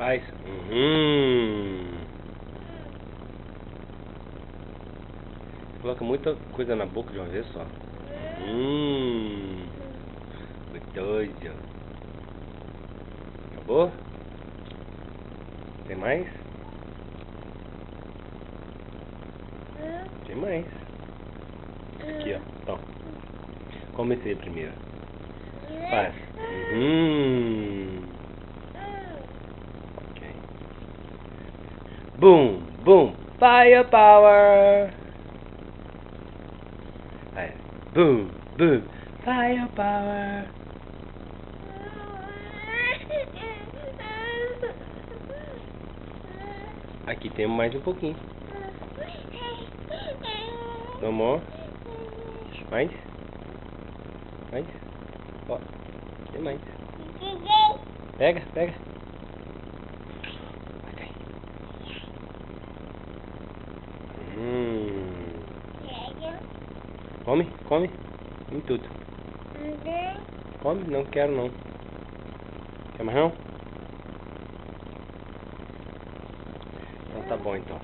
Faz. Coloca muita coisa na boca de uma vez só. Gostoso. Acabou? Tem mais? Tem mais. Aqui, ó. Então. Come esse aí primeiro. Faz. Ok. Boom, boom. Firepower. Aí. Boom, boom. Firepower. Aqui temos mais um pouquinho. Tomou? Mais? Mais? Ó, tem mais. Pega, pega. Come, come. Come tudo. Come, não quero não. Quer mais não? Então tá bom então.